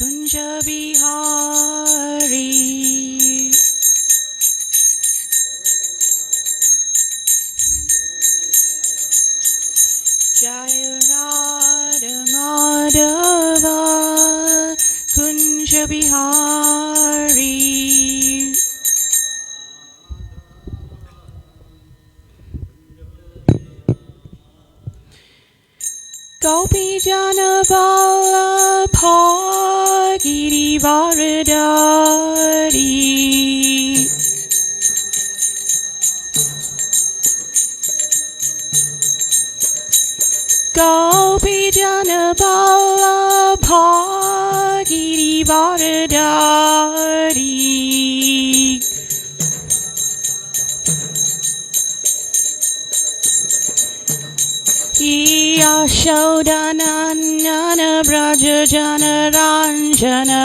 Kunja Bihari. Jaya Radha Madhava Kunja Bihari. Gopi Jana Vallabha Giri Varadari. Gopi Jana Vallabha Giri Varadari. Yashodanandana Braja Jana Ranjana.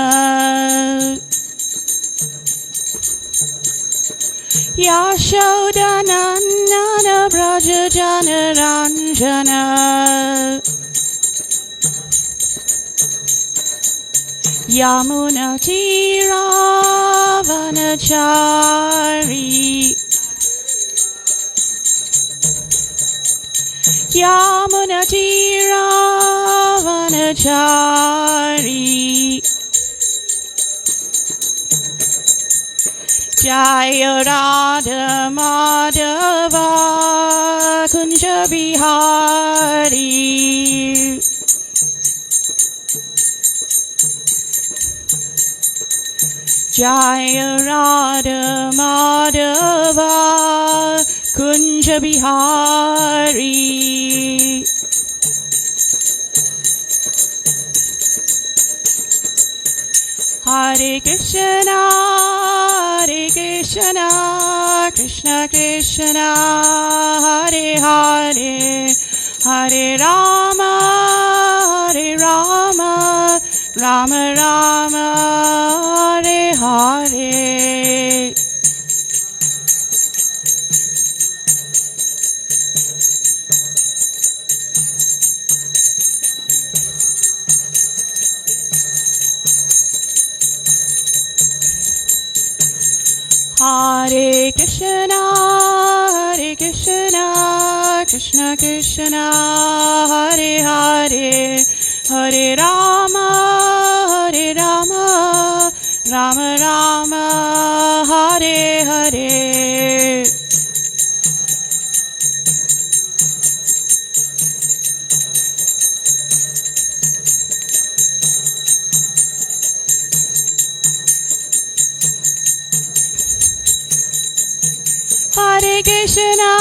Yashodanandana Braja Jana Ranjana. Yamuna Tira Vanachari. Yamuna Tira Vanachari. Jaya Radha Madhava Kunja Bihari. Jaya Radha Madhava Kunja Bihari. Hare Krishna, Hare Krishna, Krishna Krishna, Hare Hare, Hare Rama, Hare Rama, Rama Rama, Hare Hare. Hare Krishna, Hare Krishna, Krishna Krishna, Hare Hare, Hare Rama, Hare Rama, Rama Rama, Hare Hare. Hare Krishna,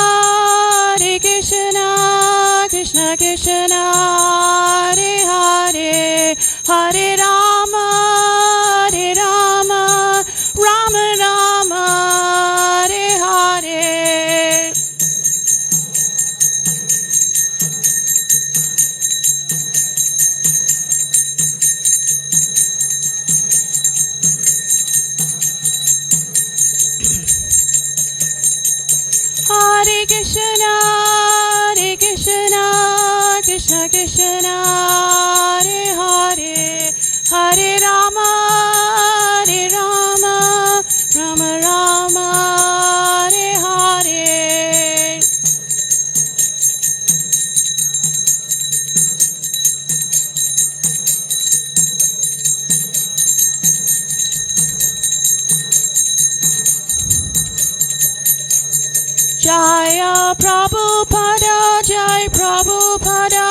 Hare Krishna, Krishna Krishna, Hare Hare, Hare Rama, Hare Rama, Rama Rama, Hare Hare. Hare Krishna, Hare Krishna, Krishna Krishna, Hare Hare, Hare Rama, Hare Rama, Rama Rama, Hare Hare. Jaya Prabhupada, Jai Prabhupada,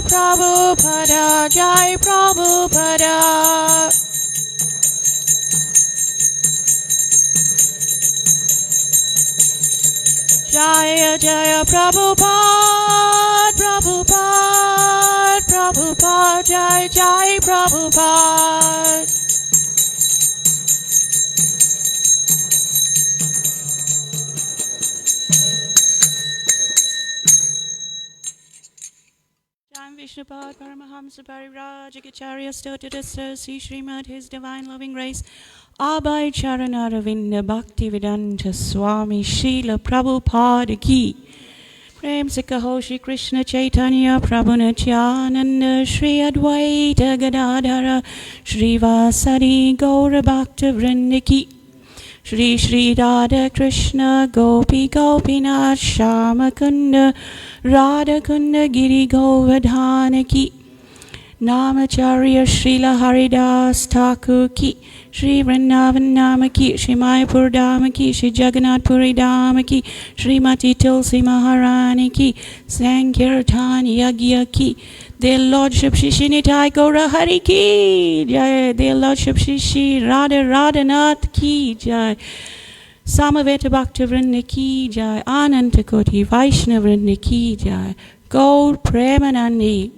Prabhupada, Jai Prabhupada. Jaya Jaya Prabhupada, Prabhupada, Prabhupada, Jai Jai Prabhupada. Vishnupad Paramahamsa Parivrajakacharya Stotadasa Sri Srimad, His Divine Loving Grace, Abhay Charanaravinda Bhaktivedanta Swami Srila Prabhupada Ki. Prem se kaho Shri Krishna Chaitanya Prabhu Nityananda Shri Advaita Gadadhara Shri Vasari Gaura Bhakta Vrinda Ki Shri Shri Radha Krishna Gopi Gopinath Shama Kunda Radha Kunda Giri Govardhana Ki Namacharya Srila Haridas Thakur Ki Shri Vrindavan Nama Ki Shri Mayapur Dhamma Ki Shri Jagannath Puri Dhamma Ki Shri Mati Tulsi Maharani Ki Sankirtan Yagya Ki Their Lordship Shri Shinitai Gaura Hari Ki Jai Their Lordship Shri Shri Radha Radhanath Ki Jai Samaveta Bhakta Vrinda Ki Jai Ananta Koti Vaishnava Vrinda Ki Jai Gaur Premanandi.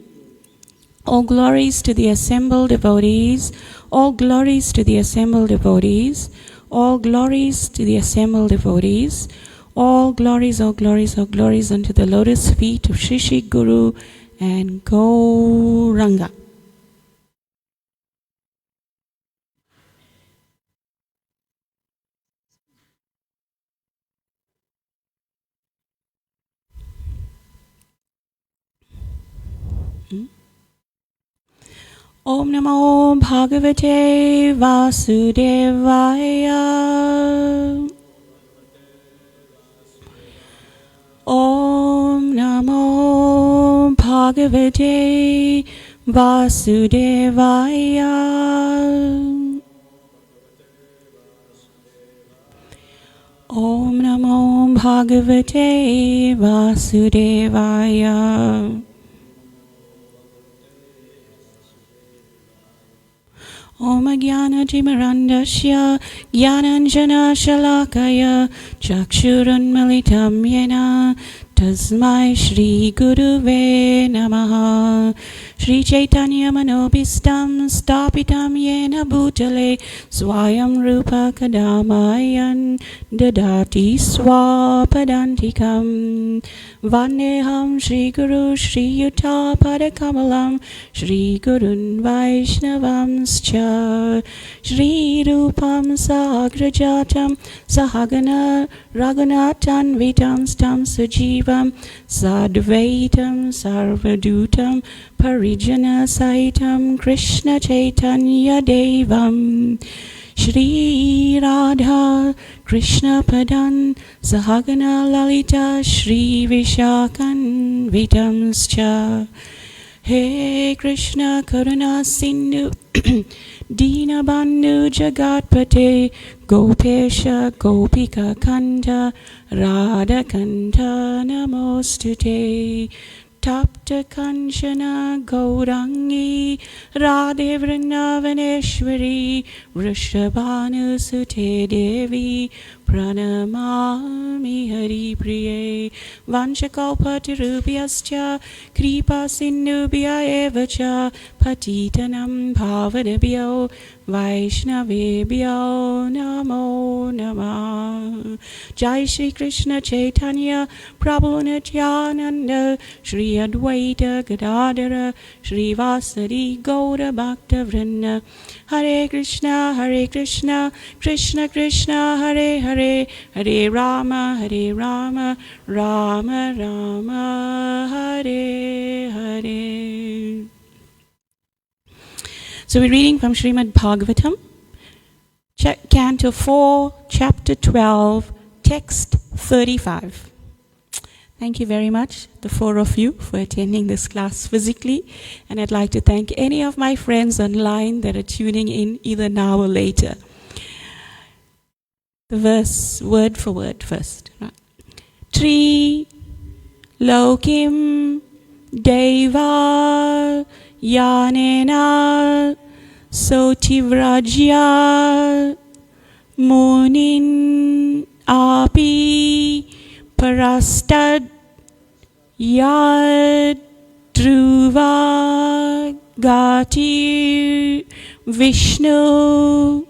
All glories to the assembled devotees, all glories to the assembled devotees, all glories to the assembled devotees, all glories, all glories, all glories unto the lotus feet of Shri Shri Guru and Gauranga. Om Namo Bhagavate Vasudevaya. Om Namo Bhagavate Vasudevaya. Om Namo Bhagavate Vasudevaya. Om Jnana Timirandasya Jnananjana Shalakaya Chakshurunmilitam Yena Tasmai Shri Guruve Namaha. Shri Chaitanya Manobhistam Stapitam Yena Bhutale Swayam Rupa Kadamayan Dadati Swapadantikam. Vandeham Shri Guru Shri Yuta Padakamalam Shri Gurun Vaishnavamscha Shri Rupam Sagrajatam Sahagana Raghunatan Vitam Stam Sajivam Sadvaitam Sarvadutam Parijana Saitam Krishna Chaitanya Devam Shri Radha Krishna Padan Sahagana Lalita Shri Vishakan Vitamscha. He Krishna Karuna Sindhu Dina Bandhu Jagatpate Gopesha Gopika Kanta Radha Kanta Namostute. Tapta Kanchana Gaurangi Radhe Vrindavaneshwari Vrishabhanu Sute Devi Pranamami Hari Priye. Vanchakalpatirubhyascha Kripa Sindhubhya evacha Patitanam Bhavadabhyo Vaishnavebhyo Namo Namah. Jai Shri Krishna Chaitanya Prabhu Nityananda Shri Advaita Gadadhara Shri Vasari Gaura Bhakta Vrinda. Hare Krishna Krishna Krishna Hare Hare Hare Rama Rama Rama Hare Hare. So we're reading from Srimad Bhagavatam, Canto 4, Chapter 12, Text 35. Thank you very much, the four of you, for attending this class physically. And I'd like to thank any of my friends online that are tuning in either now or later. The verse, word for word first. Tri Lokim Deva Yanena Sotivrajya Munin Api Parastad Yad Dhruva Gati Vishnu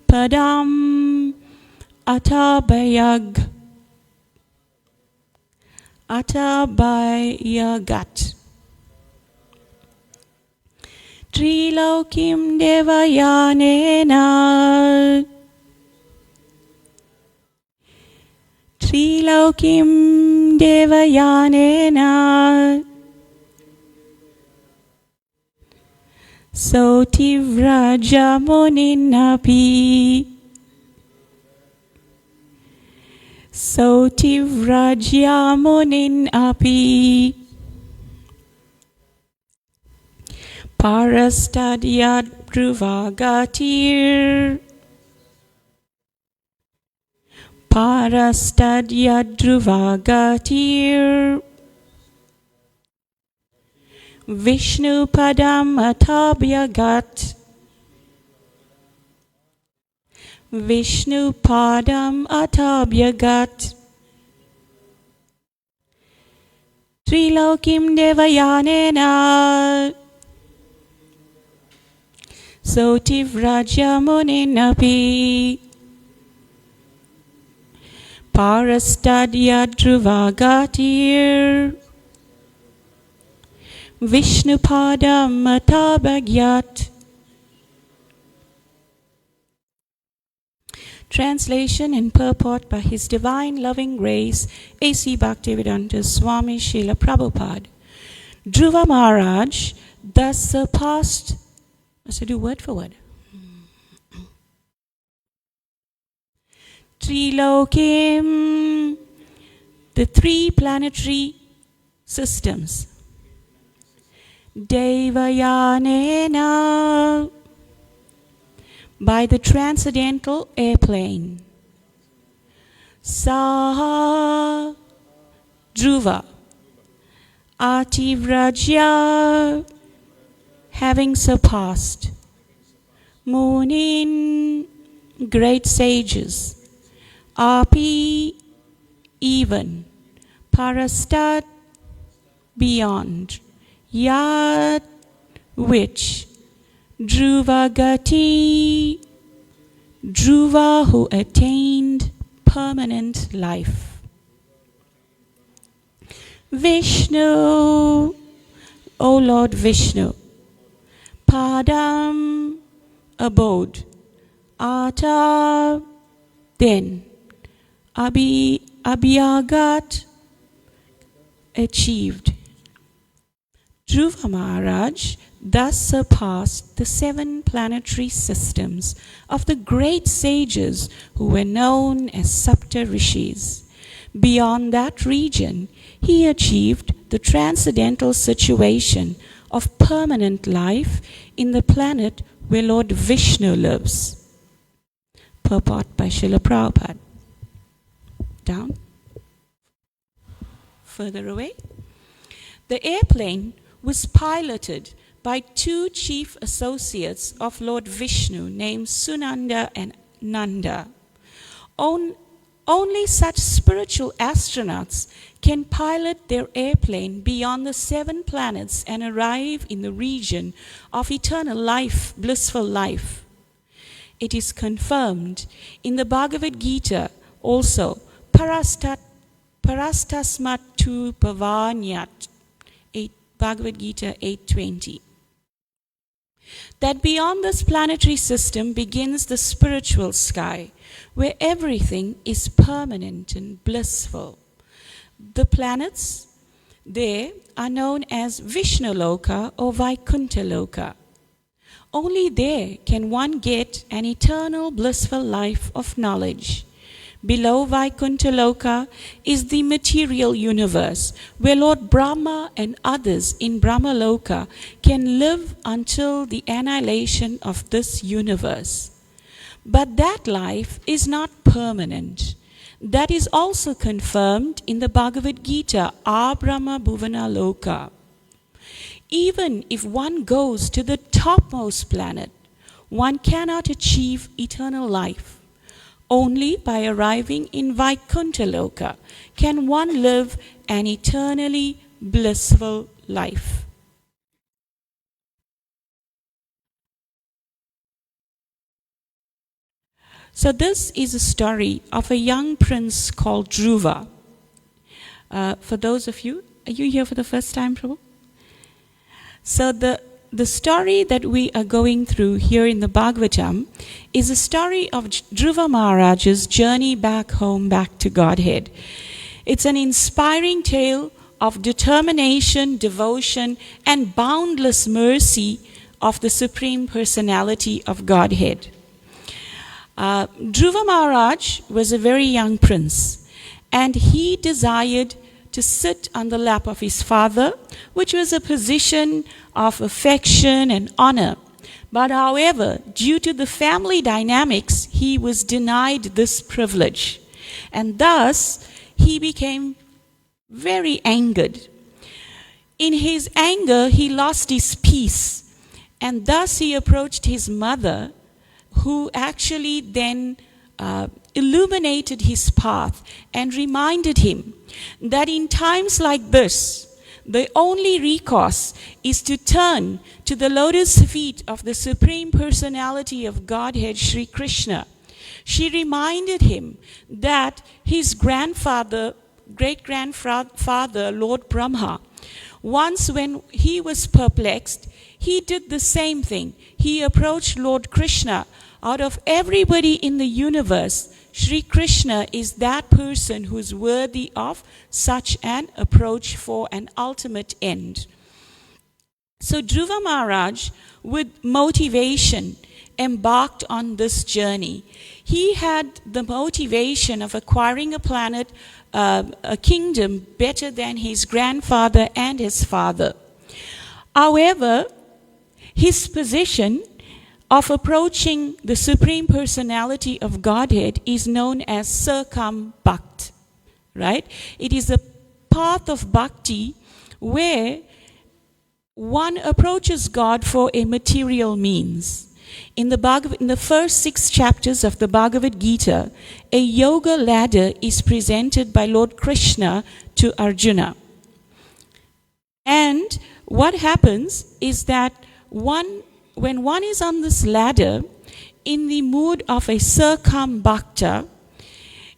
Padam Atabayag Atabayagat. Trilokim Devayanena Trilokim devayanena sotivraja muninapi sotivraja muninapi parastadyad druvagatir parastadyad druvagatir Vishnu padam atabhyagat Vishnu padam atabhyagat Trilokim devayanena sotivraja muninapi parastadyad druvagatir Vishnupadam atabhagyat. Translation and purport by His Divine Loving Grace, A.C. Bhaktivedanta Swami Srila Prabhupada. Dhruva Maharaj thus surpassed, let's do word for word. Trilokim, the three planetary systems. Devayanena, by the transcendental airplane. Saha Dhruva, Ativraja, having surpassed. Munin, great sages. Api, even. Parastat, beyond. Yad, which. Dhruvagati, Dhruva, who attained permanent life. Vishnu, O Lord Vishnu. Padam, abode. Ata, then. Abhyagat, achieved. Dhruva Maharaj thus surpassed the 7 planetary systems of the great sages who were known as Sapta Rishis. Beyond that region, he achieved the transcendental situation of permanent life in the planet where Lord Vishnu lives. Purport by Srila Prabhupada. Down. Further away. The airplane was piloted by 2 chief associates of Lord Vishnu named Sunanda and Nanda. Only such spiritual astronauts can pilot their airplane beyond the 7 planets and arrive in the region of eternal life, blissful life. It is confirmed in the Bhagavad Gita also, parastasmat tu pavanyat, Bhagavad Gita 8:20. That beyond this planetary system begins the spiritual sky, where everything is permanent and blissful. The planets there are known as Vishnu Loka or Vaikuntha Loka. Only there can one get an eternal blissful life of knowledge. Below Vaikuntha Loka is the material universe, where Lord Brahma and others in Brahma Loka can live until the annihilation of this universe. But that life is not permanent. That is also confirmed in the Bhagavad Gita, Abrahma Bhuvana Loka. Even if one goes to the topmost planet, one cannot achieve eternal life. Only by arriving in Vaikuntha Loka can one live an eternally blissful life. So this is a story of a young prince called Dhruva. For those of you, are you here for the first time, Prabhu? So the story that we are going through here in the Bhagavatam is a story of Dhruva Maharaj's journey back home, back to Godhead. It's an inspiring tale of determination, devotion, and boundless mercy of the Supreme Personality of Godhead. Dhruva Maharaj was a very young prince, and he desired to sit on the lap of his father, which was a position of affection and honor. But however, due to the family dynamics, he was denied this privilege. And thus, he became very angered. In his anger, he lost his peace. And thus he approached his mother, who actually then illuminated his path and reminded him that in times like this, the only recourse is to turn to the lotus feet of the Supreme Personality of Godhead, Sri Krishna. She reminded him that his grandfather, great-grandfather, Lord Brahma, once when he was perplexed, he did the same thing. He approached Lord Krishna. Out of everybody in the universe, Sri Krishna is that person who is worthy of such an approach for an ultimate end. So Dhruva Maharaj, with motivation, embarked on this journey. He had the motivation of acquiring a planet, a kingdom better than his grandfather and his father. However, his position of approaching the Supreme Personality of Godhead is known as circumbhakt, right? It is a path of bhakti where one approaches God for a material means. In the first 6 chapters of the Bhagavad Gita, a yoga ladder is presented by Lord Krishna to Arjuna. And what happens is that when one is on this ladder, in the mood of a circumbhakta,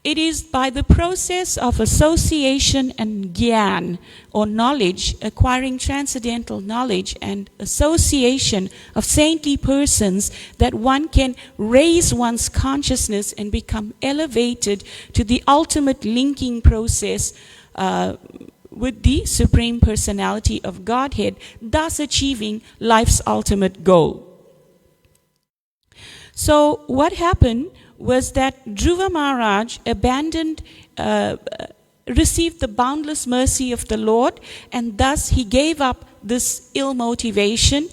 it is by the process of association and gyan, or knowledge, acquiring transcendental knowledge and association of saintly persons, that one can raise one's consciousness and become elevated to the ultimate linking process with the Supreme Personality of Godhead, thus achieving life's ultimate goal. So what happened was that Dhruva Maharaj received the boundless mercy of the Lord, and thus he gave up this ill motivation,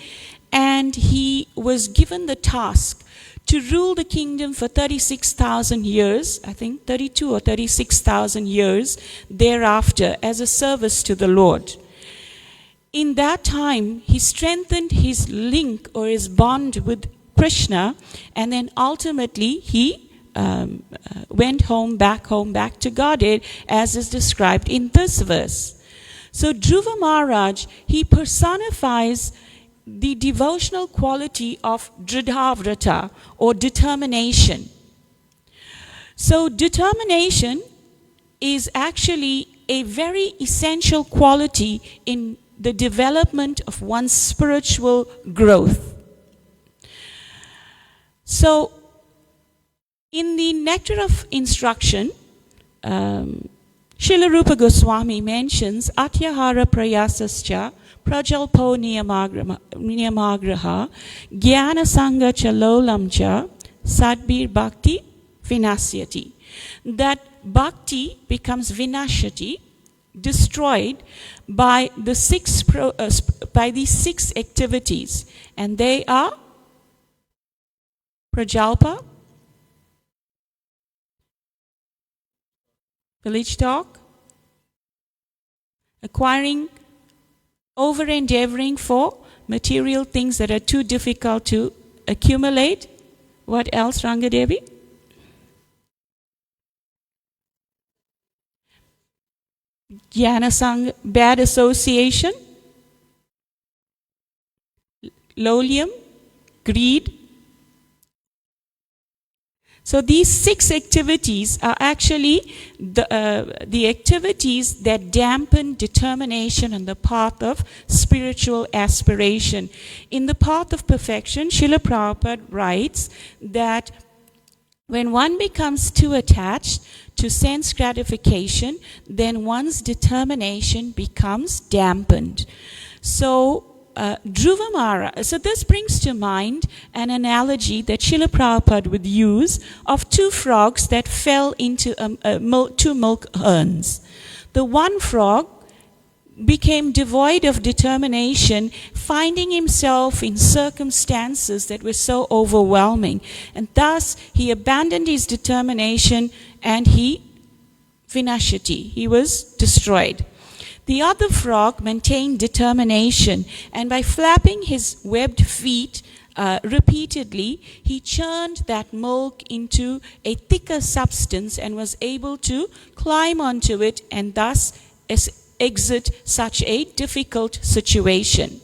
and he was given the task to rule the kingdom for 36,000 years, I think 32 or 36,000 years thereafter, as a service to the Lord. In that time, he strengthened his link or his bond with Krishna, and then ultimately he went back to Godhead, as is described in this verse. So Dhruva Maharaj, he personifies the devotional quality of dridhavrata, or determination. So determination is actually a very essential quality in the development of one's spiritual growth. So in the Nectar of Instruction, Srila Rupa Goswami mentions Atyahara Prayasascha Prajalpo Niyamagraha Jnana Sangha Chalolam Cha Sadbir Bhakti Vinasyati. That bhakti becomes vinashati, destroyed by the these 6 activities, and they are Prajalpa, village talk, acquiring, over-endeavoring for material things that are too difficult to accumulate. What else, Rangadevi? Jnana Sangha, bad association, lolium, greed. So these 6 activities are actually the activities that dampen determination on the path of spiritual aspiration. In the path of perfection, Srila Prabhupada writes that when one becomes too attached to sense gratification, then one's determination becomes dampened. So Dhruva Maharaj, so this brings to mind an analogy that Srila Prabhupada would use of two frogs that fell into two milk urns. The one frog became devoid of determination, finding himself in circumstances that were so overwhelming. And thus he abandoned his determination and he was destroyed. The other frog maintained determination, and by flapping his webbed feet repeatedly, he churned that milk into a thicker substance and was able to climb onto it and thus exit such a difficult situation.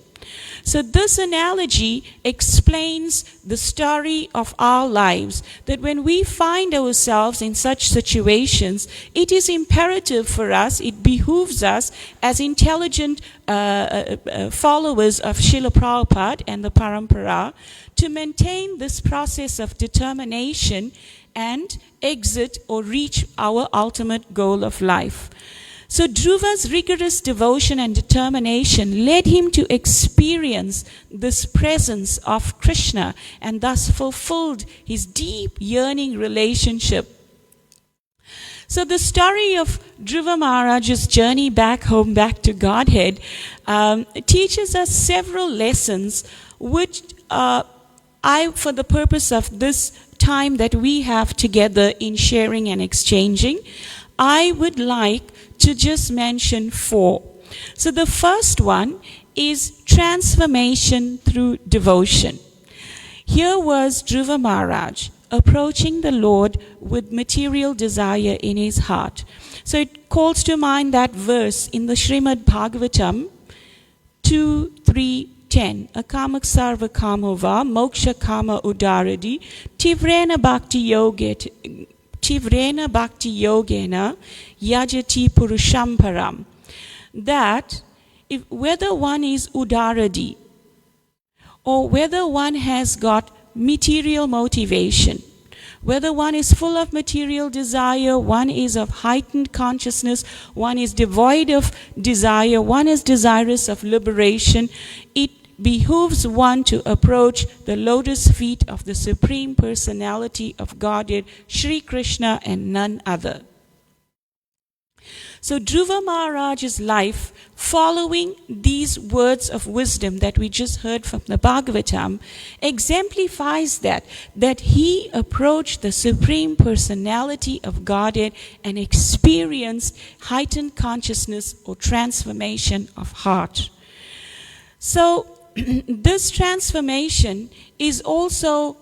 So this analogy explains the story of our lives, that when we find ourselves in such situations, it is imperative for us, it behooves us as intelligent followers of Srila Prabhupada and the Parampara to maintain this process of determination and exit or reach our ultimate goal of life. So Dhruva's rigorous devotion and determination led him to experience this presence of Krishna and thus fulfilled his deep yearning relationship. So the story of Dhruva Maharaj's journey back home, back to Godhead, teaches us several lessons which for the purpose of this time that we have together in sharing and exchanging, I would like to just mention 4. So the first one is transformation through devotion. Here was Dhruva Maharaj approaching the Lord with material desire in his heart. So it calls to mind that verse in the Srimad Bhagavatam 2:3-10. Akamak sarva kamova moksha kama udaradi tivrena bhakti yogena yajati purusham param. That whether one is udaradi or whether one has got material motivation, whether one is full of material desire, one is of heightened consciousness, one is devoid of desire, one is desirous of liberation, it behooves one to approach the lotus feet of the Supreme Personality of Godhead, Sri Krishna, and none other. So Dhruva Maharaj's life, following these words of wisdom that we just heard from the Bhagavatam, exemplifies that he approached the Supreme Personality of Godhead and experienced heightened consciousness or transformation of heart. So this transformation is also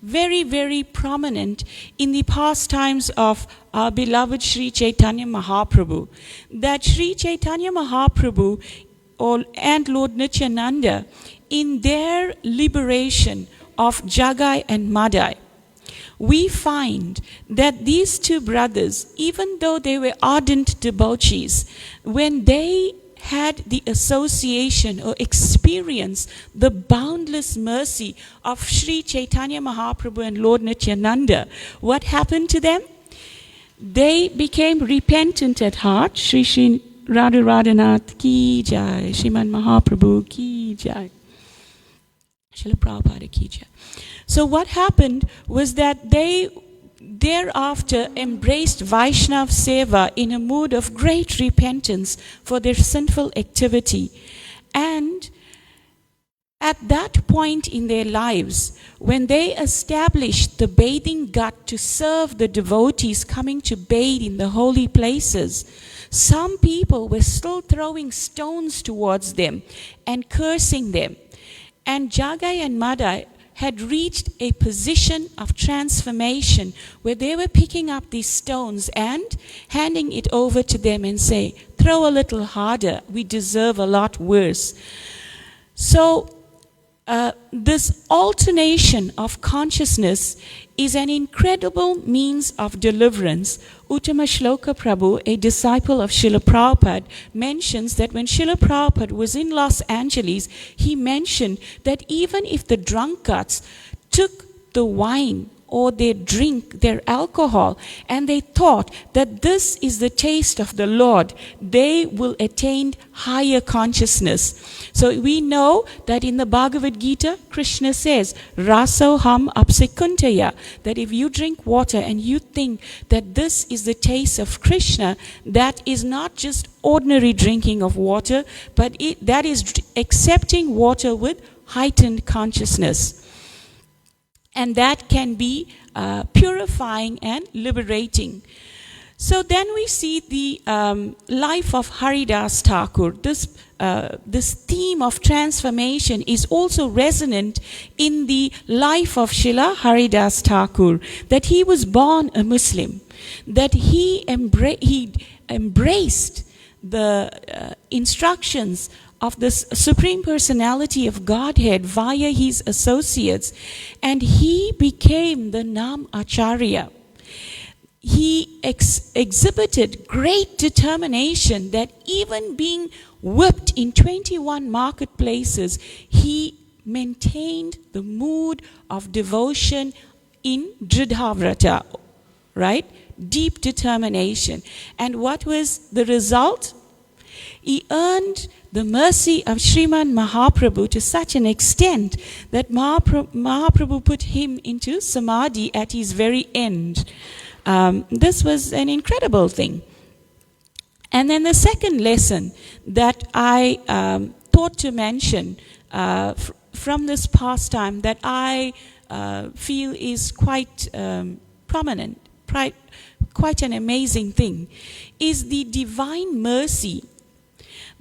very, very prominent in the pastimes of our beloved Sri Chaitanya Mahaprabhu. That Sri Chaitanya Mahaprabhu and Lord Nityananda, in their liberation of Jagai and Madai, we find that these two brothers, even though they were ardent devotees, when they had the association or experience the boundless mercy of Sri Chaitanya Mahaprabhu and Lord Nityananda, what happened to them? They became repentant at heart. Shri Shri Radha Radhanath ki jai, Srimad Mahaprabhu ki jai, Srila Prabhupada ki jai. So what happened was that they thereafter embraced Vaishnav Seva in a mood of great repentance for their sinful activity. And at that point in their lives, when they established the bathing gut to serve the devotees coming to bathe in the holy places, some people were still throwing stones towards them and cursing them. And Jagai and Madai had reached a position of transformation where they were picking up these stones and handing it over to them and say, throw a little harder, we deserve a lot worse. So this alternation of consciousness is an incredible means of deliverance. Uttama Shloka Prabhu, a disciple of Srila Prabhupada, mentions that when Srila Prabhupada was in Los Angeles, he mentioned that even if the drunkards took the wine or they drink their alcohol and they thought that this is the taste of the Lord, they will attain higher consciousness. So we know that in the Bhagavad Gita, Krishna says, Raso ham apsikuntaya, that if you drink water and you think that this is the taste of Krishna, that is not just ordinary drinking of water, but that is accepting water with heightened consciousness. And that can be purifying and liberating. So then we see the life of Haridas Thakur. This theme of transformation is also resonant in the life of Srila Haridas Thakur, that he was born a Muslim, that he embraced the instructions of the Supreme Personality of Godhead via his associates, and he became the Nam Acharya. He exhibited great determination that even being whipped in 21 marketplaces, he maintained the mood of devotion in Dridhavrata, right? Deep determination. And what was the result? He earned the mercy of Srimad Mahaprabhu to such an extent that Mahaprabhu put him into Samadhi at his very end. This was an incredible thing. And then the second lesson that I thought to mention from this pastime that I feel is quite prominent, quite an amazing thing, is the divine mercy,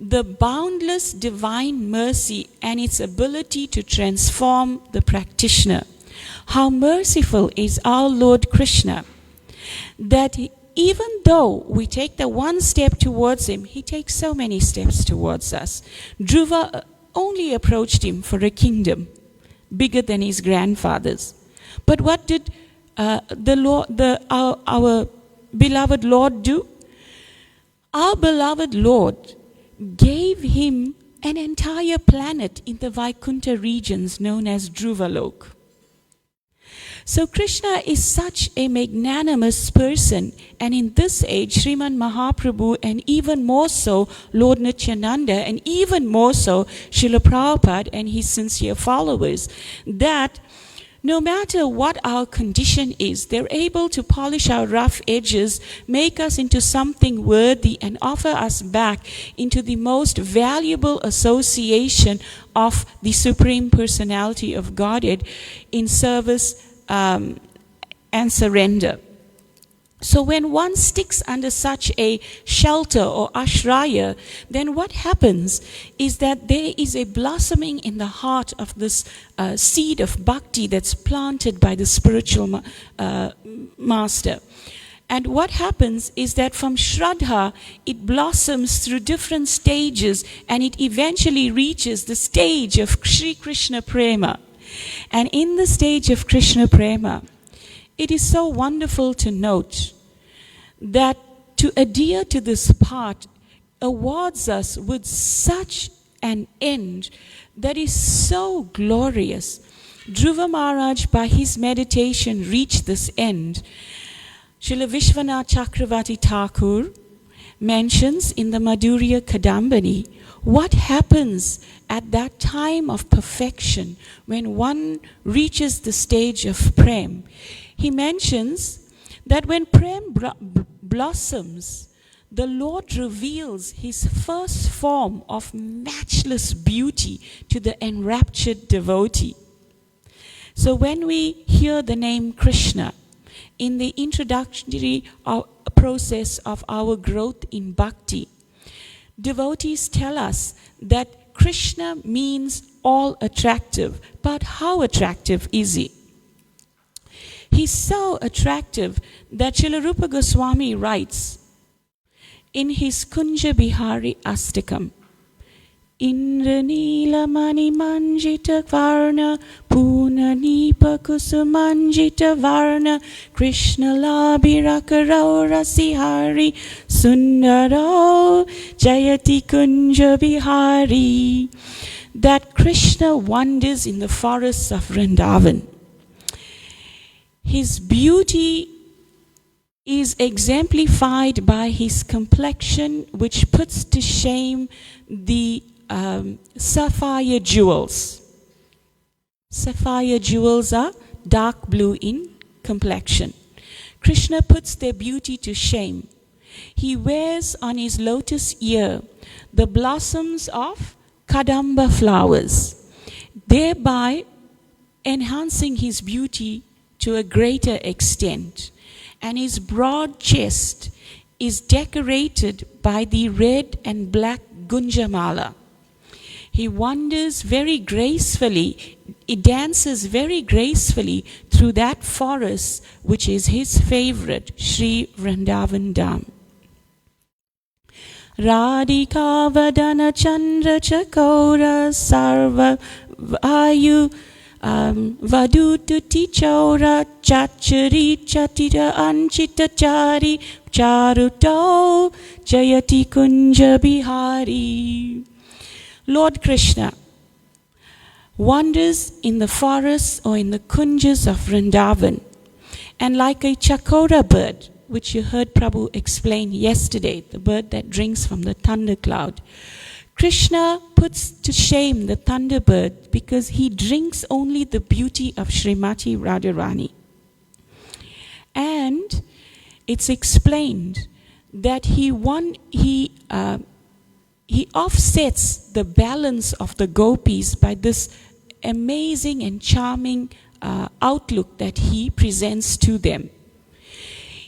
the boundless divine mercy and its ability to transform the practitioner. How merciful is our Lord Krishna, that even though we take the one step towards him, he takes so many steps towards us. Dhruva only approached him for a kingdom bigger than his grandfather's. But what did our beloved Lord do? Our beloved Lord gave him an entire planet in the Vaikuntha regions known as Dhruvalok. So Krishna is such a magnanimous person, and in this age, Srimad Mahaprabhu, and even more so Lord Nityananda, and even more so Srila Prabhupada and his sincere followers, that no matter what our condition is, they're able to polish our rough edges, make us into something worthy, and offer us back into the most valuable association of the Supreme Personality of Godhead in service and surrender. So when one sticks under such a shelter or ashraya, then what happens is that there is a blossoming in the heart of this seed of bhakti that's planted by the spiritual master. And what happens is that from Shraddha, it blossoms through different stages, and it eventually reaches the stage of Sri Krishna Prema. And in the stage of Krishna Prema, it is so wonderful to note that to adhere to this path awards us with such an end that is so glorious. Dhruva Maharaj, by his meditation, reached this end. Srila Vishwanath Chakravarti Thakur mentions in the Madhurya Kadambini what happens at that time of perfection when one reaches the stage of Prem. He mentions that when Prem blossoms, the Lord reveals his first form of matchless beauty to the enraptured devotee. So when we hear the name Krishna in the introductory process of our growth in bhakti, devotees tell us that Krishna means all attractive. But how attractive is he? He's so attractive that Srila Rupa Goswami writes in his Kunja Bihari Astakam, Indranila Mani Manjita Varna Puna Nipa Kusumanjita Varna Krishna Labhirakarau Rasihari Sundarau Jayati Kunja Bihari, that Krishna wanders in the forests of Vrindavan. His beauty is exemplified by his complexion, which puts to shame the sapphire jewels. Sapphire jewels are dark blue in complexion. Krishna puts their beauty to shame. He wears on his lotus ear the blossoms of kadamba flowers, thereby enhancing his beauty to a greater extent. And his broad chest is decorated by the red and black gunjamala. He wanders very gracefully, he dances very gracefully through that forest which is his favorite, Sri Vrindavan Dham. Radhika Vadana Chandra Chakora Sarva Vayu Vadutu Tichora Chachari Chatita Anchita Chari Charuto Jayati Kunja Bihari. Lord Krishna wanders in the forests or in the kunjas of Vrindavan, and like a chakora bird, which you heard Prabhu explain yesterday, the bird that drinks from the thundercloud, Krishna puts to shame the thunderbird because he drinks only the beauty of Srimati Radharani. And it's explained that he offsets the balance of the gopis by this amazing and charming outlook that he presents to them.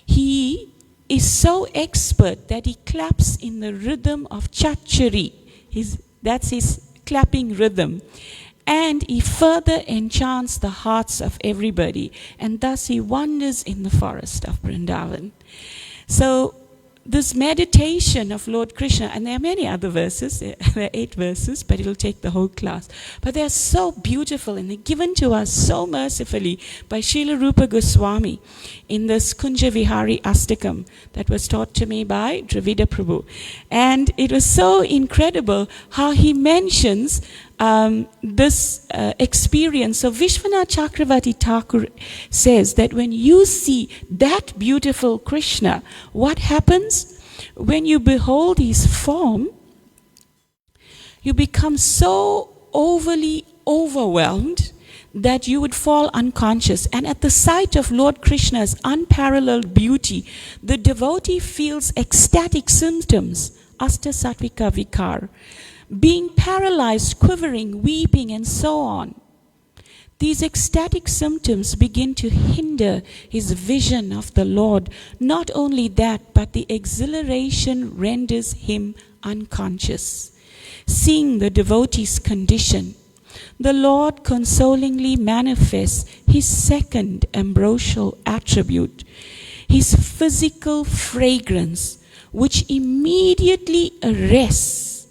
He is so expert that he claps in the rhythm of chachari. That's his clapping rhythm. And he further enchants the hearts of everybody. And thus he wanders in the forest of Vrindavan. So this meditation of Lord Krishna, and there are many other verses, there are 8 verses, but it will take the whole class. But they are so beautiful and they're given to us so mercifully by Srila Rupa Goswami in this Kunja Vihari Astakam that was taught to me by Dravida Prabhu. And it was so incredible how he mentions this experience. So Vishwanath Chakravarti Thakur says that when you see that beautiful Krishna, what happens? When you behold his form, you become so overly overwhelmed that you would fall unconscious. And at the sight of Lord Krishna's unparalleled beauty, the devotee feels ecstatic symptoms, Asta Sattvika Vikar, being paralyzed, quivering, weeping, and so on. These ecstatic symptoms begin to hinder his vision of the Lord. Not only that, but the exhilaration renders him unconscious. Seeing the devotee's condition, the Lord consolingly manifests his second ambrosial attribute, his physical fragrance, which immediately arrests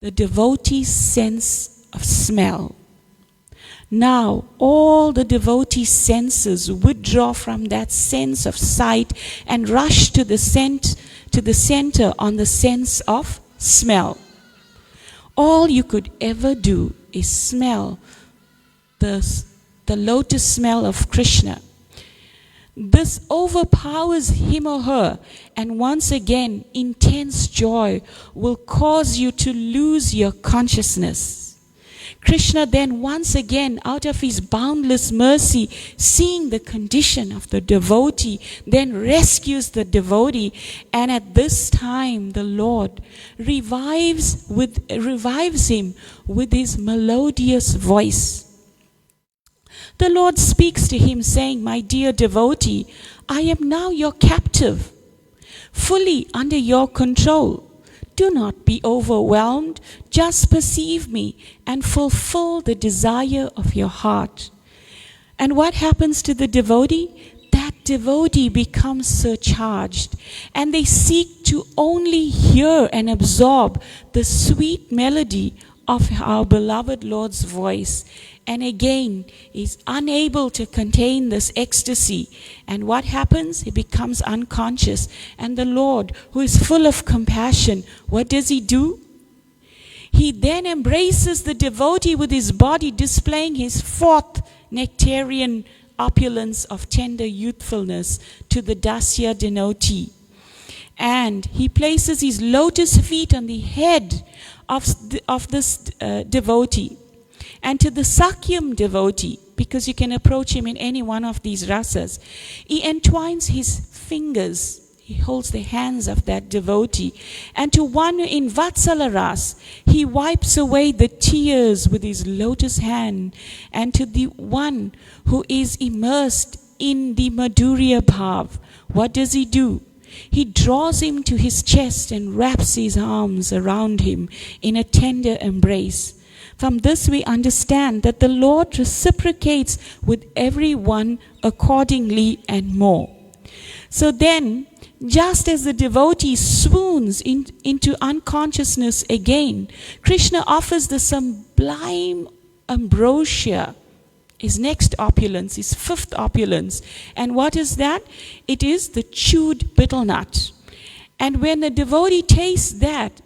the devotee's sense of smell. Now, all the devotee's senses withdraw from that sense of sight and rush to the center on the sense of smell. All you could ever do is smell the lotus smell of Krishna. This overpowers him or her, and once again, intense joy will cause you to lose your consciousness. Krishna then once again, out of his boundless mercy, seeing the condition of the devotee, then rescues the devotee, and at this time the Lord revives him with his melodious voice. The Lord speaks to him saying, "My dear devotee, I am now your captive, fully under your control. Do not be overwhelmed, just perceive me and fulfill the desire of your heart." And what happens to the devotee? That devotee becomes surcharged, and they seek to only hear and absorb the sweet melody of our beloved Lord's voice. And again, is unable to contain this ecstasy. And what happens? He becomes unconscious. And the Lord, who is full of compassion, what does he do? He then embraces the devotee with his body, displaying his 4th nectarian opulence of tender youthfulness to the Dasya devotee. And he places his lotus feet on the head of this devotee. And to the Sakyam devotee, because you can approach him in any one of these rasas, he entwines his fingers. He holds the hands of that devotee. And to one in Vatsala Ras, he wipes away the tears with his lotus hand. And to the one who is immersed in the Madhurya Bhav, what does he do? He draws him to his chest and wraps his arms around him in a tender embrace. From this we understand that the Lord reciprocates with everyone accordingly and more. So then, just as the devotee swoons into unconsciousness again, Krishna offers the sublime ambrosia, his next opulence, his fifth opulence. And what is that? It is the chewed betel nut. And when the devotee tastes that,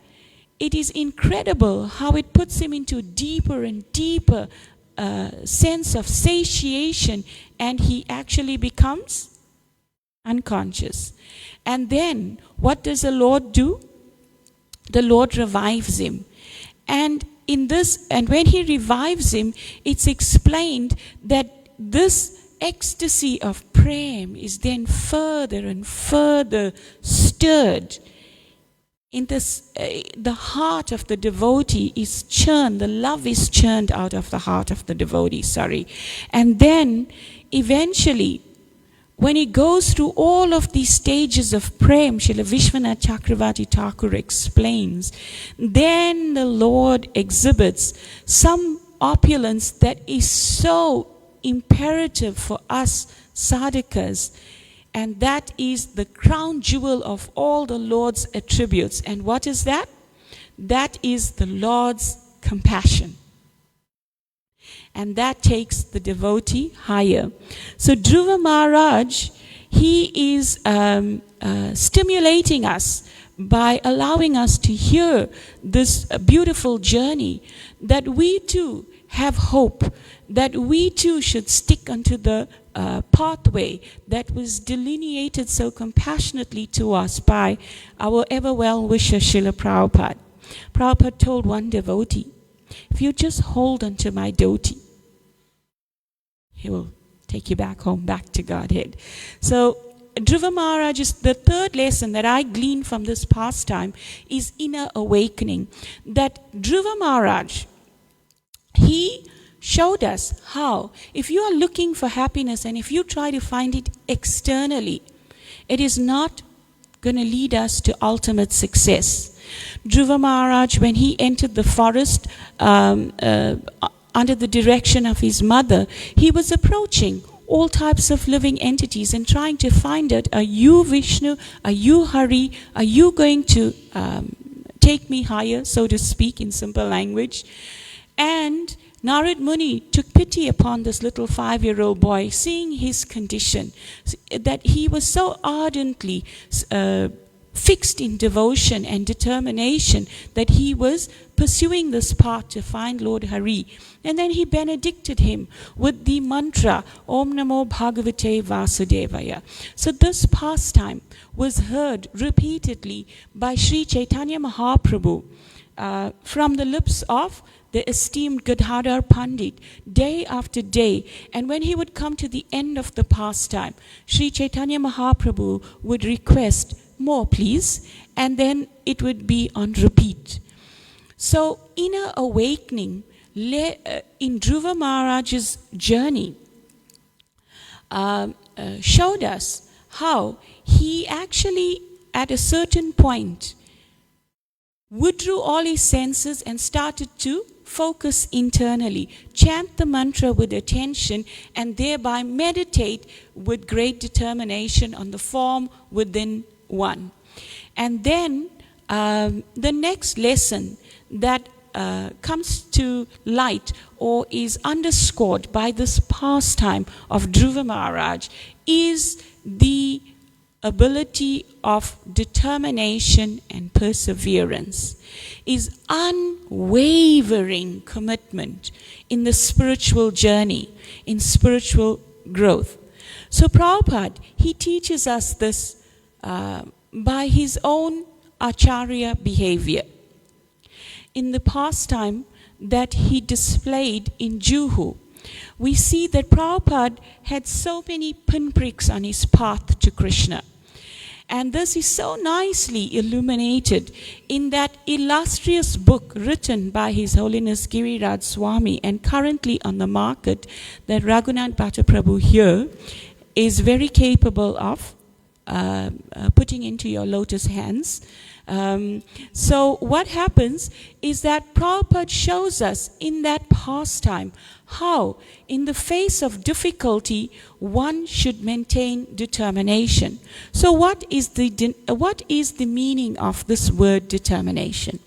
it is incredible how it puts him into deeper and deeper sense of satiation, and he actually becomes unconscious. And then what does the Lord do? The Lord revives him. And when he revives him, it's explained that this ecstasy of prem is then further and further stirred. In this, the heart of the devotee is churned, the love is churned out of the heart of the devotee, And then, eventually, when he goes through all of these stages of prem, Srila Vishwanath Chakravarti Thakur explains, then the Lord exhibits some opulence that is so imperative for us sadhakas. And that is the crown jewel of all the Lord's attributes. And what is that? That is the Lord's compassion. And that takes the devotee higher. So Dhruva Maharaj, he is stimulating us by allowing us to hear this beautiful journey, that we too have hope, that we too should stick unto the pathway that was delineated so compassionately to us by our ever well-wisher Srila Prabhupada. Prabhupada told one devotee, if you just hold unto my dhoti, he will take you back home, back to Godhead. So Dhruva Maharaj, is the third lesson that I glean from this pastime is inner awakening. That Dhruva Maharaj, he showed us how, if you are looking for happiness and if you try to find it externally, it is not going to lead us to ultimate success. Dhruva Maharaj, when he entered the forest under the direction of his mother, he was approaching all types of living entities and trying to find out, are you Vishnu, are you Hari, are you going to take me higher, so to speak, in simple language. And Narad Muni took pity upon this little 5-year-old boy, seeing his condition, that he was so ardently fixed in devotion and determination that he was pursuing this path to find Lord Hari. And then he benedicted him with the mantra, Om Namo Bhagavate Vasudevaya. So this pastime was heard repeatedly by Sri Chaitanya Mahaprabhu from the lips of the esteemed Gadadhar Pandit, day after day. And when he would come to the end of the pastime, Sri Chaitanya Mahaprabhu would request, more please, and then it would be on repeat. So inner awakening in Dhruva Maharaj's journey showed us how he actually, at a certain point, withdrew all his senses and started to focus internally, chant the mantra with attention, and thereby meditate with great determination on the form within one. And then the next lesson that comes to light or is underscored by this pastime of Dhruva Maharaj is the ability of determination and perseverance, is unwavering commitment in the spiritual journey, in spiritual growth. So Prabhupada, he teaches us this by his own acharya behavior. In the pastime that he displayed in Juhu, we see that Prabhupada had so many pinpricks on his path to Krishna. And this is so nicely illuminated in that illustrious book written by His Holiness Giriraj Swami and currently on the market that Raghunath Bhatta Prabhu here is very capable of putting into your lotus hands. So what happens is that Prabhupada shows us in that pastime how, in the face of difficulty, one should maintain determination. So what is the meaning of this word determination?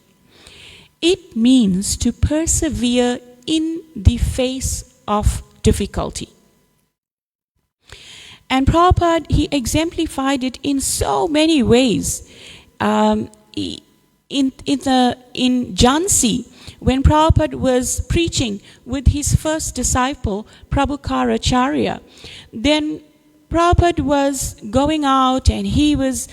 It means to persevere in the face of difficulty. And Prabhupada, he exemplified it in so many ways. In Jhansi, when Prabhupada was preaching with his first disciple, Prabhukaracharya, then Prabhupada was going out and he was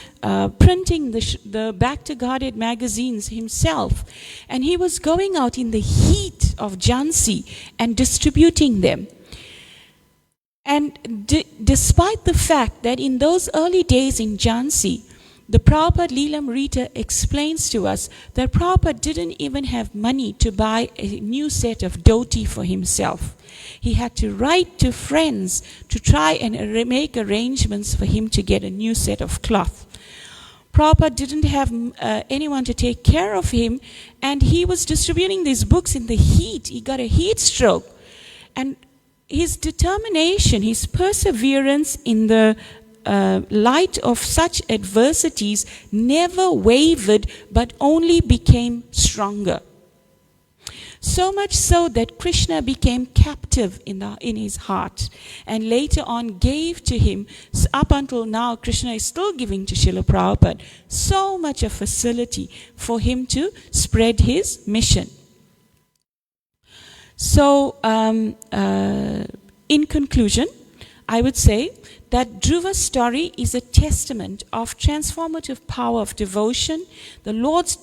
printing the Back to Godhead magazines himself. And he was going out in the heat of Jhansi and distributing them. And despite the fact that in those early days in Jhansi, the Prabhupada Leelamrita explains to us that Prabhupada didn't even have money to buy a new set of dhoti for himself. He had to write to friends to try and make arrangements for him to get a new set of cloth. Prabhupada didn't have anyone to take care of him, and he was distributing these books in the heat. He got a heat stroke. And his determination, his perseverance in the light of such adversities never wavered, but only became stronger. So much so that Krishna became captive in his heart and later on gave to him, up until now Krishna is still giving to Srila Prabhupada, so much of facility for him to spread his mission. So, in conclusion, I would say that Dhruva's story is a testament of transformative power of devotion, the Lord's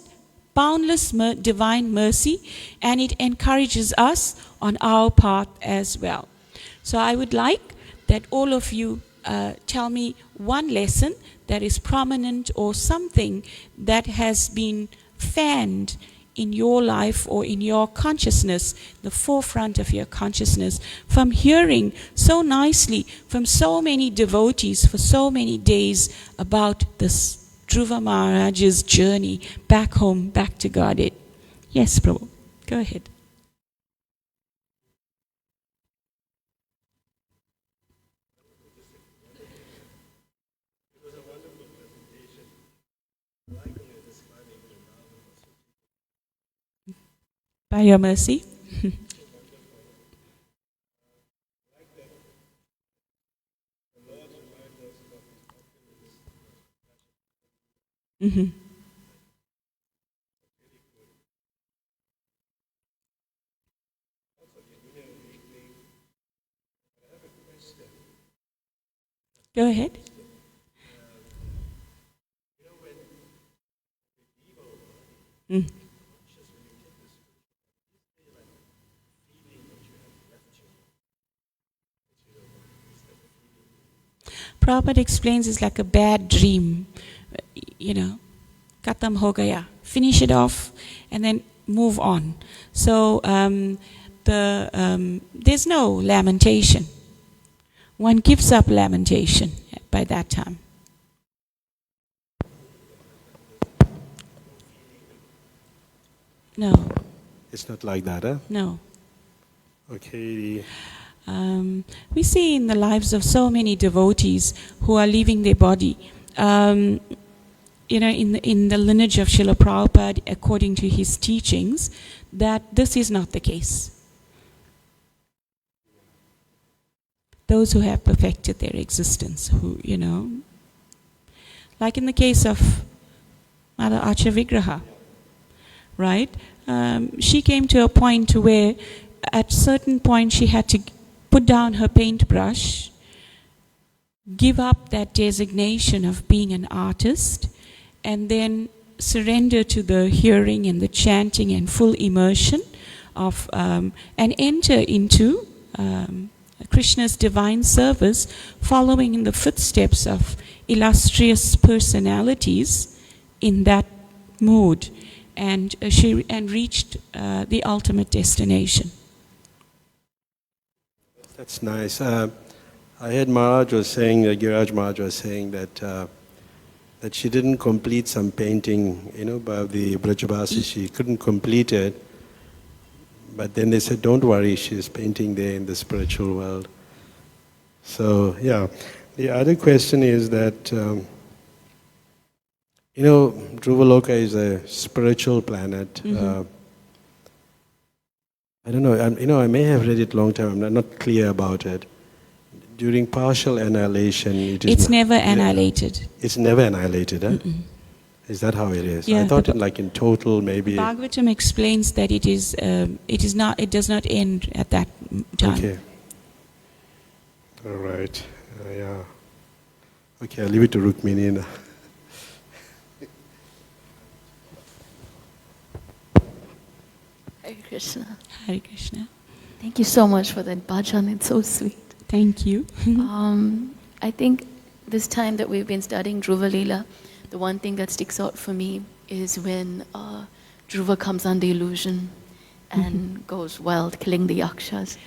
boundless divine mercy, and it encourages us on our path as well. So I would like that all of you tell me one lesson that is prominent or something that has been fanned in your life or in your consciousness, the forefront of your consciousness, from hearing so nicely from so many devotees for so many days about this Dhruva Maharaj's journey back home, back to Godhead. Yes, Prabhu, go ahead. By your mercy. Mm-hmm. Go ahead. Mm. Prabhupada explains it's like a bad dream, you know, katam ho gaya, finish it off and then move on. So there's no lamentation. One gives up lamentation by that time. No. It's not like that, huh? No. Okay. We see in the lives of so many devotees who are leaving their body, you know, in the lineage of Srila Prabhupada, according to his teachings, that this is not the case. Those who have perfected their existence, who, you know, like in the case of Mother Acha Vigraha, right? She came to a point where at certain point she had to put down her paintbrush, give up that designation of being an artist, and then surrender to the hearing and the chanting and full immersion of, and enter into Krishna's divine service, following in the footsteps of illustrious personalities in that mood, and she reached the ultimate destination. That's nice. I heard Maharaj was saying, Giraj Maharaj was saying that that she didn't complete some painting, by the Brajabasi. She couldn't complete it. But then they said, don't worry, she's painting there in the spiritual world. So, yeah. The other question is that, Dhruvaloka is a spiritual planet. I don't know, I may have read it long time, I'm not clear about it. During partial annihilation, it's never annihilated. It's never annihilated, huh? Is that how it is? Yeah, I thought in total maybe. Bhagavatam explains that it does not end at that time. Okay. All right. Yeah. Okay, I'll leave it to Rukmini now. Hare Krishna. Hare Krishna. Thank you so much for that bhajan. It's so sweet. Thank you. I think this time that we've been studying Dhruva Leela, the one thing that sticks out for me is when Dhruva comes under illusion and goes wild, killing the yakshas,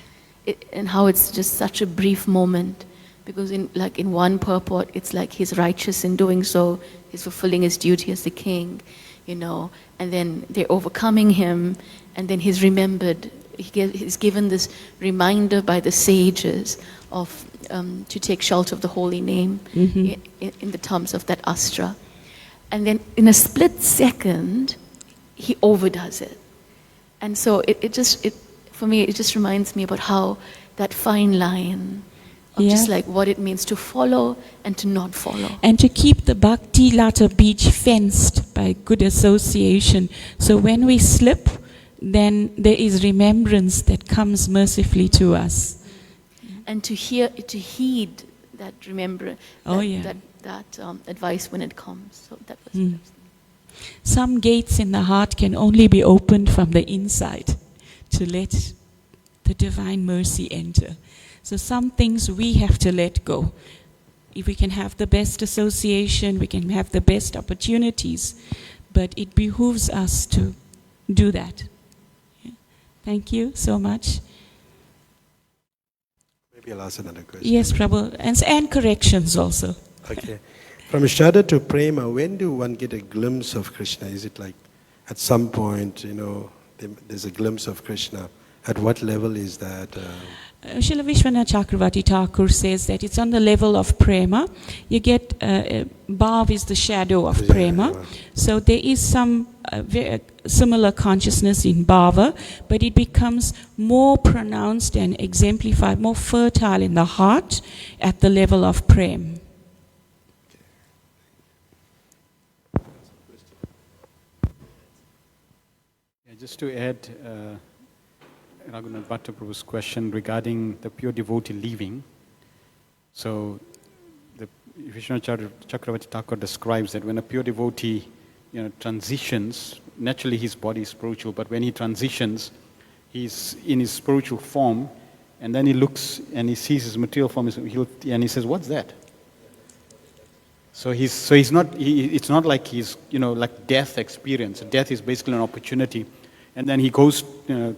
and how it's just such a brief moment, because in one purport, it's like he's righteous in doing so, he's fulfilling his duty as the king, and then they're overcoming him, and then he's remembered. He's given this reminder by the sages of to take shelter of the holy name in the terms of that astra. And then in a split second, he overdoes it. And so for me, it just reminds me about how that fine line of just like what it means to follow and to not follow. And to keep the Bhakti Lata beach fenced by good association. So when we slip, then there is remembrance that comes mercifully to us. And to heed that remembrance, that advice when it comes. So that was Some gates in the heart can only be opened from the inside to let the divine mercy enter. So some things we have to let go. If we can have the best association, we can have the best opportunities, but it behooves us to do that. Thank you so much. Maybe I'll ask another question. Yes, Prabhu. And corrections also. Okay. From Shraddha to Prema, when do one get a glimpse of Krishna? Is it like at some point, there's a glimpse of Krishna? At what level is that? Srila Vishwanath Chakravarti Thakur says that it's on the level of prema. You get, bhav is the shadow of prema. So there is some very similar consciousness in bhava, but it becomes more pronounced and exemplified, more fertile in the heart at the level of prem. Yeah, just to add, Raghunath Bhattaprabhu's question regarding the pure devotee leaving. So, the Vishwanath Chakravarti Thakur describes that when a pure devotee, transitions, naturally his body is spiritual, but when he transitions, he's in his spiritual form, and then he looks and he sees his material form, and he says, "What's that?" So he's not. It's not like he's like death experience. Death is basically an opportunity. And then he goes,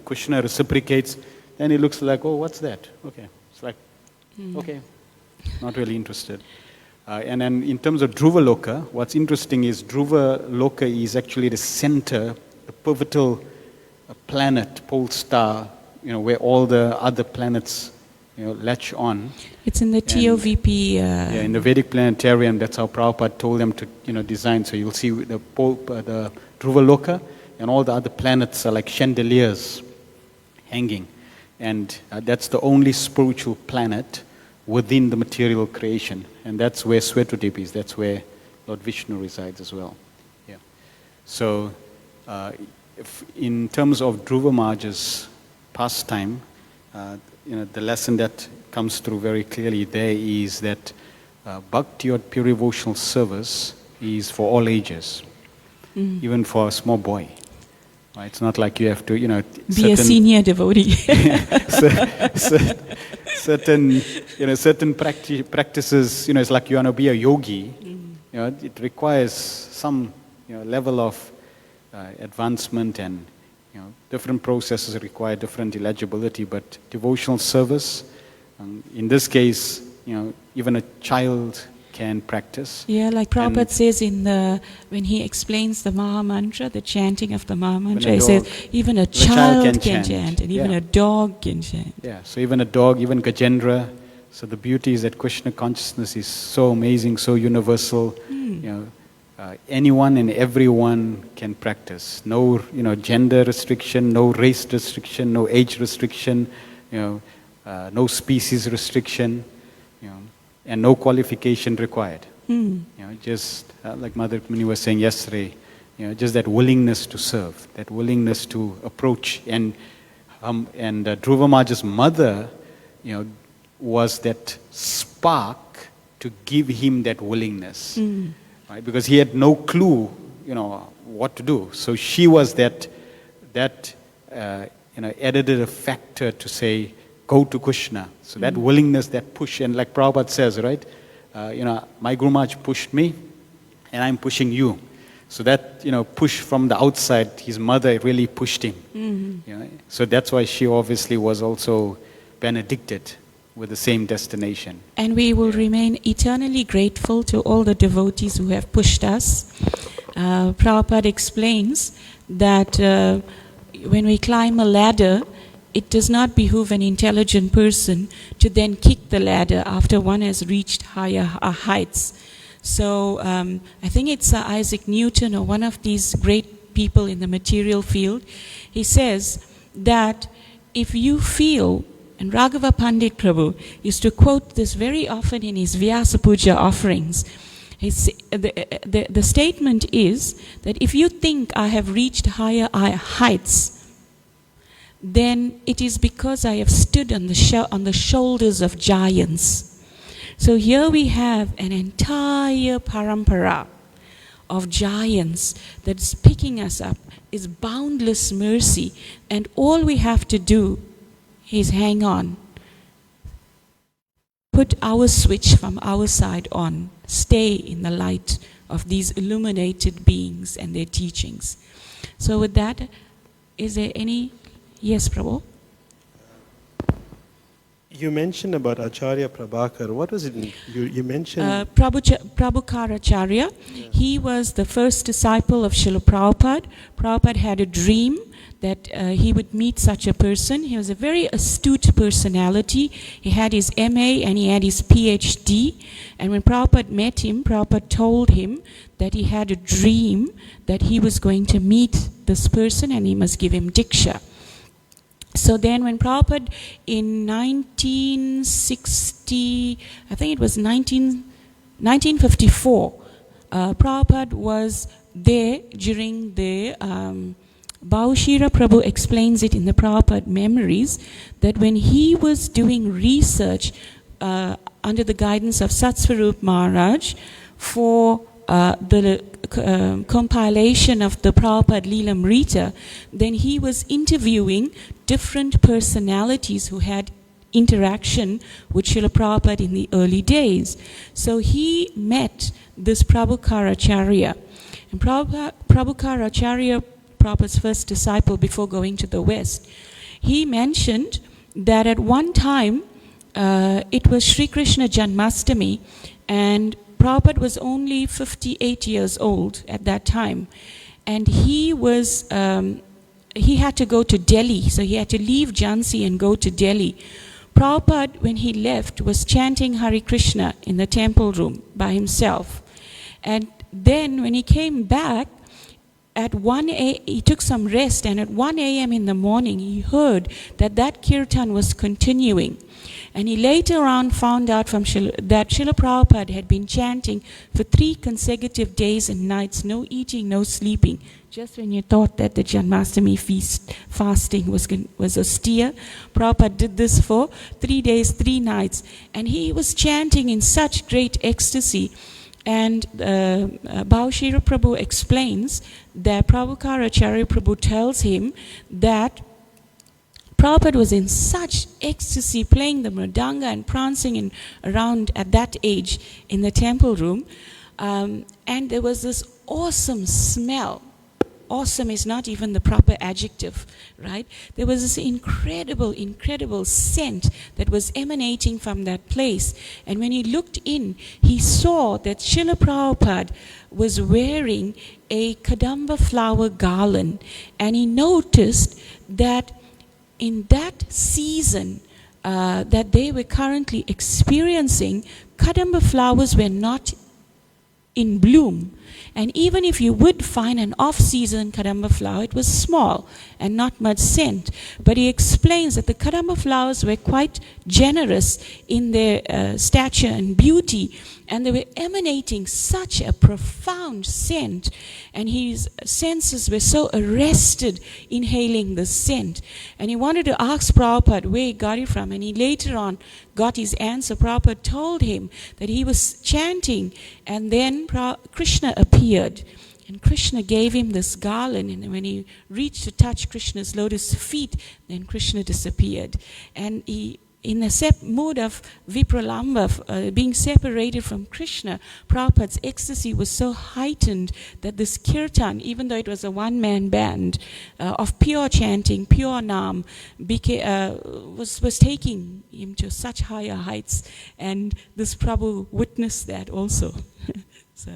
Krishna reciprocates, then he looks like, oh, what's that? Okay. It's like, okay, not really interested. And then in terms of Dhruva Loka, what's interesting is Dhruva Loka is actually the center, the pivotal planet, pole star, where all the other planets, latch on. It's in the TOVP. In the Vedic planetarium, that's how Prabhupada told them to, design. So you'll see the Dhruva Loka, and all the other planets are like chandeliers hanging. And that's the only spiritual planet within the material creation. And that's where Svetudip is. That's where Lord Vishnu resides as well. Yeah. So, if in terms of Dhruva Maharaj's pastime, the lesson that comes through very clearly there is that bhakti or pure devotional service is for all ages, even for a small boy. Right? It's not like you have to, Be a senior devotee. certain practices, it's like you want to be a yogi. It requires some level of advancement, and different processes require different eligibility. But devotional service, in this case, even a child can practice. Yeah, like Prabhupada says when he explains the Maha Mantra, the chanting of the Maha Mantra, he says even a child can chant, and even a dog can chant. Yeah, so even a dog, even Gajendra. So the beauty is that Krishna consciousness is so amazing, so universal. Anyone and everyone can practice. No, gender restriction, no race restriction, no age restriction, no species restriction, and no qualification required. Just like Mother Muni was saying yesterday, just that willingness to serve, that willingness to approach, and Dhruva Maharaj's mother, was that spark to give him that willingness, right? Because he had no clue, what to do. So she was that additive factor to say, go to Krishna. So that willingness, that push, and like Prabhupada says, right? My Guru Maharaj pushed me, and I'm pushing you. So that, push from the outside, his mother really pushed him. So that's why she obviously was also benedicted with the same destination. And we will remain eternally grateful to all the devotees who have pushed us. Prabhupada explains that when we climb a ladder, it does not behoove an intelligent person to then kick the ladder after one has reached higher heights. So I think it's Isaac Newton, or one of these great people in the material field. He says that if you feel, and Raghava Pandit Prabhu used to quote this very often in his Vyasa Puja offerings. The statement is that if you think I have reached higher heights, then it is because I have stood on the shoulders of giants. So here we have an entire parampara of giants that's picking us up, is boundless mercy, and all we have to do is hang on. Put our switch from our side on. Stay in the light of these illuminated beings and their teachings. So with that, is there any? Yes, Prabhu? You mentioned about Acharya Prabhakar. What was it? You mentioned... Prabhukaracharya. Yeah. He was the first disciple of Srila Prabhupada. Prabhupada had a dream that he would meet such a person. He was a very astute personality. He had his MA and he had his PhD. And when Prabhupada met him, Prabhupada told him that he had a dream that he was going to meet this person and he must give him Diksha. So then when Prabhupada in 1960, I think it was 1954, Prabhupada was there during the... Baushira Prabhu explains it in the Prabhupada Memories that when he was doing research under the guidance of Satsvarup Maharaj for the compilation of the Prabhupada Leelamrita, then he was interviewing different personalities who had interaction with Srila Prabhupada in the early days. So he met this Prabhukaracharya. And Prabhukaracharya, Prabhupada's first disciple before going to the West, he mentioned that at one time it was Sri Krishna Janmastami, and Prabhupada was only 58 years old at that time, and he had to go to Delhi, so he had to leave Jhansi and go to Delhi. Prabhupada, when he left, was chanting Hare Krishna in the temple room by himself, and then when he came back, he took some rest, and at 1 a.m. in the morning he heard that kirtan was continuing. And he later on found out from that Srila Prabhupada had been chanting for 3 consecutive days and nights, no eating, no sleeping. Just when you thought that the Janmashtami fasting was austere, Prabhupada did this for 3 days, 3 nights. And he was chanting in such great ecstasy. And Bhaushira Prabhu explains that Prabhukaracharya Prabhu tells him that Prabhupada was in such ecstasy playing the mridanga and prancing around at that age in the temple room. And there was this awesome smell. Awesome is not even the proper adjective, right? There was this incredible scent that was emanating from that place. And when he looked in, he saw that Srila Prabhupada was wearing a kadamba flower garland. And he noticed that in that season that they were currently experiencing, kadamba flowers were not in bloom. And even if you would find an off-season kadamba flower, it was small and not much scent. But he explains that the kadamba flowers were quite generous in their stature and beauty, and they were emanating such a profound scent, and his senses were so arrested inhaling the scent. And he wanted to ask Prabhupada where he got it from, and he later on got his answer. Prabhupada told him that he was chanting, and then Krishna appeared. And Krishna gave him this garland, and when he reached to touch Krishna's lotus feet, then Krishna disappeared. And he, in a mood of vipralamba, being separated from Krishna, Prabhupada's ecstasy was so heightened that this kirtan, even though it was a one-man band of pure chanting, pure naam, was taking him to such higher heights. And this Prabhu witnessed that also. So,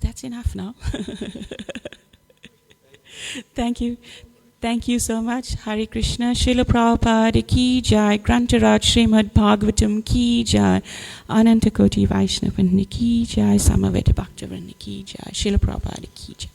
that's enough now. Thank you. Thank you so much. Hare Krishna. Srila Prabhupada ki jai. Grantaraj Srimad Bhagavatam ki jai. Anantakoti Vaishnava ki jai. Samaveta Bhaktivinoda ki jai. Srila Prabhupada ki jai.